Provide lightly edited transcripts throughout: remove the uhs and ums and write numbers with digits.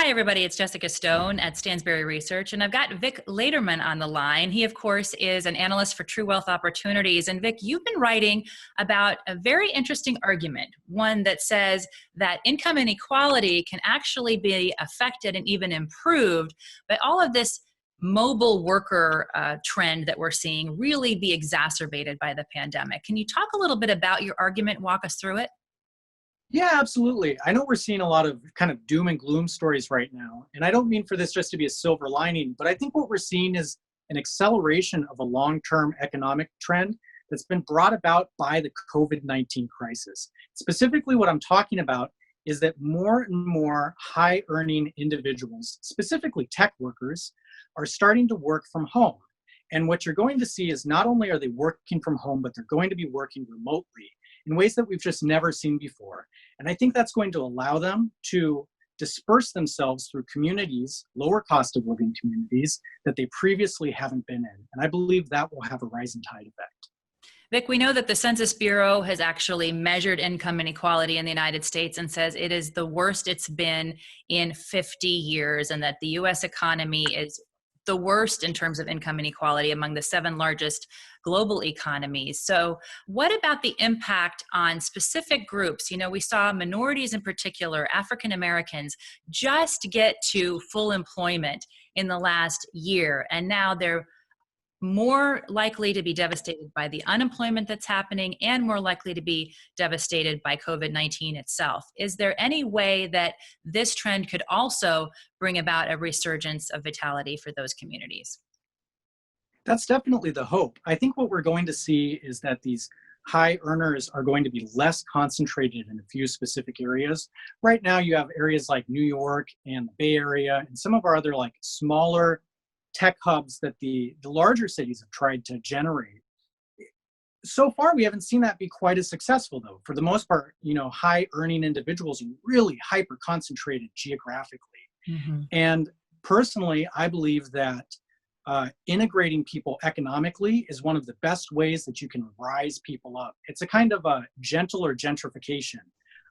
Hi, everybody. It's Jessica Stone at Stansberry Research, and I've got Vic Lederman on the line. He, of course, is an analyst for True Wealth Opportunities. And Vic, you've been writing about a very interesting argument, one that says that income inequality can actually be affected and even improved by all of this mobile worker trend that we're seeing really be exacerbated by the pandemic. Can you talk a little bit about your argument, walk us through it? Yeah, absolutely. I know we're seeing a lot of kind of doom and gloom stories right now. And I don't mean for this just to be a silver lining, but I think what we're seeing is an acceleration of a long-term economic trend that's been brought about by the COVID-19 crisis. Specifically, what I'm talking about is that more and more high-earning individuals, specifically tech workers, are starting to work from home. And what you're going to see is not only are they working from home, but they're going to be working remotely in ways that we've just never seen before. And I think that's going to allow them to disperse themselves through communities, lower cost of living communities, that they previously haven't been in. And I believe that will have a rising tide effect. Vic, we know that the Census Bureau has actually measured income inequality in the United States and says it is the worst it's been in 50 years, and that the US economy is the worst in terms of income inequality among the 7 largest global economies. So what about the impact on specific groups? You know, we saw minorities in particular, African Americans, just get to full employment in the last year. And now they're more likely to be devastated by the unemployment that's happening and more likely to be devastated by COVID-19 itself. Is there any way that this trend could also bring about a resurgence of vitality for those communities? That's definitely the hope. I think what we're going to see is that these high earners are going to be less concentrated in a few specific areas. Right now, you have areas like New York and the Bay Area and some of our other like smaller tech hubs that the larger cities have tried to generate. So far, we haven't seen that be quite as successful, though. For the most part, you know, high earning individuals are really hyper concentrated geographically. Mm-hmm. And personally, I believe that integrating people economically is one of the best ways that you can rise people up. It's a kind of a gentler gentrification,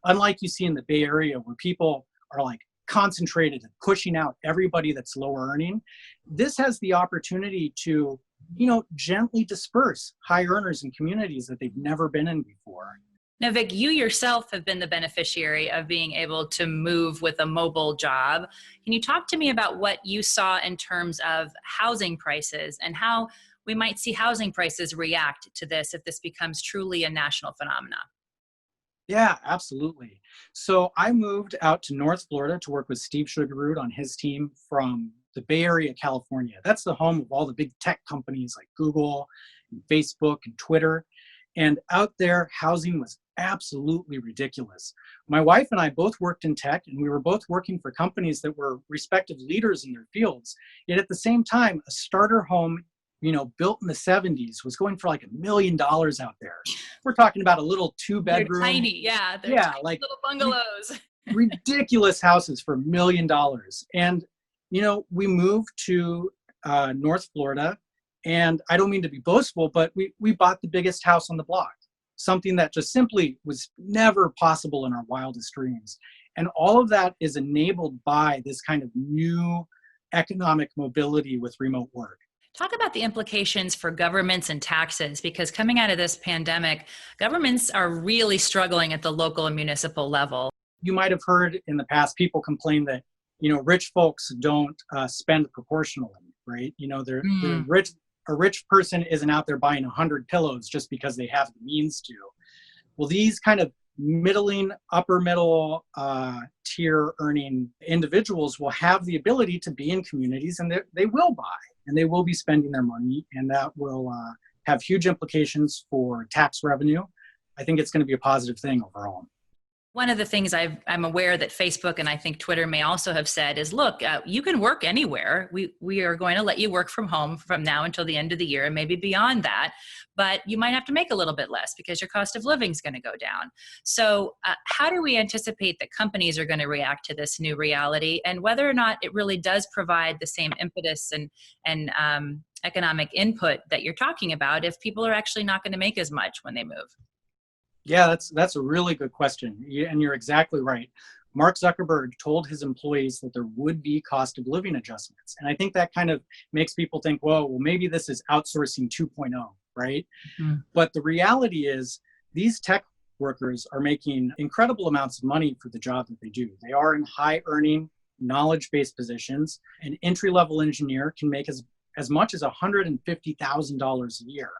unlike you see in the Bay Area where people are like concentrated and pushing out everybody that's lower earning. This has the opportunity to, you know, gently disperse high earners in communities that they've never been in before. Now, Vic, you yourself have been the beneficiary of being able to move with a mobile job. Can you talk to me about what you saw in terms of housing prices and how we might see housing prices react to this if this becomes truly a national phenomenon? Yeah, absolutely. So I moved out to North Florida to work with Steve Sugarroot on his team from the Bay Area, California. That's the home of all the big tech companies like Google and Facebook and Twitter. And out there, housing was absolutely ridiculous. My wife and I both worked in tech, and we were both working for companies that were respective leaders in their fields. Yet at the same time, a starter home, you know, built in the 70s was going for like $1 million out there. We're talking about a little 2-bedroom. They're tiny, yeah. They're yeah, tiny like little bungalows. ridiculous houses for $1 million. And, you know, we moved to North Florida, and I don't mean to be boastful, but we bought the biggest house on the block, something that just simply was never possible in our wildest dreams. And all of that is enabled by this kind of new economic mobility with remote work. Talk about the implications for governments and taxes, because coming out of this pandemic, governments are really struggling at the local and municipal level. You might have heard in the past people complain that, you know, rich folks don't spend proportionally, right? You know, they're rich. A rich person isn't out there buying 100 pillows just because they have the means to. Well, these kind of middling, upper middle tier earning individuals will have the ability to be in communities, and they will buy and they will be spending their money, and that will have huge implications for tax revenue. I think it's going to be a positive thing overall. One of the things I'm aware that Facebook and I think Twitter may also have said is, look, you can work anywhere. We are going to let you work from home from now until the end of the year and maybe beyond that, but you might have to make a little bit less because your cost of living is going to go down. So how do we anticipate that companies are going to react to this new reality, and whether or not it really does provide the same impetus and economic input that you're talking about if people are actually not going to make as much when they move? Yeah, that's a really good question. And you're exactly right. Mark Zuckerberg told his employees that there would be cost of living adjustments. And I think that kind of makes people think, whoa, well, maybe this is outsourcing 2.0, right? Mhm. But the reality is these tech workers are making incredible amounts of money for the job that they do. They are in high earning, knowledge-based positions. An entry-level engineer can make as much as $150,000 a year.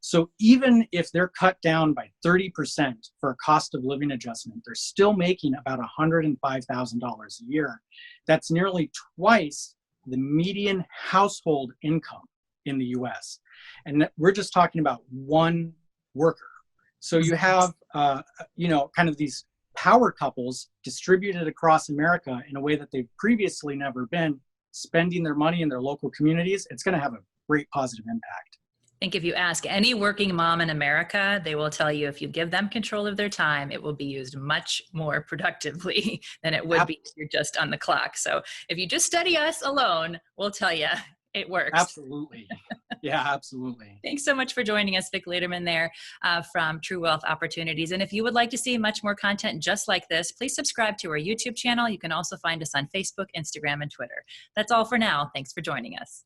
So even if they're cut down by 30% for a cost of living adjustment, they're still making about $105,000 a year. That's nearly twice the median household income in the US. And we're just talking about one worker. So you have, kind of these power couples distributed across America in a way that they've previously never been, spending their money in their local communities. It's going to have a great positive impact. I think if you ask any working mom in America, they will tell you if you give them control of their time, it will be used much more productively than it would be if you're just on the clock. So if you just study us alone, we'll tell you it works. Absolutely. Yeah, absolutely. Thanks so much for joining us, Vic Lederman there from True Wealth Opportunities. And if you would like to see much more content just like this, please subscribe to our YouTube channel. You can also find us on Facebook, Instagram, and Twitter. That's all for now. Thanks for joining us.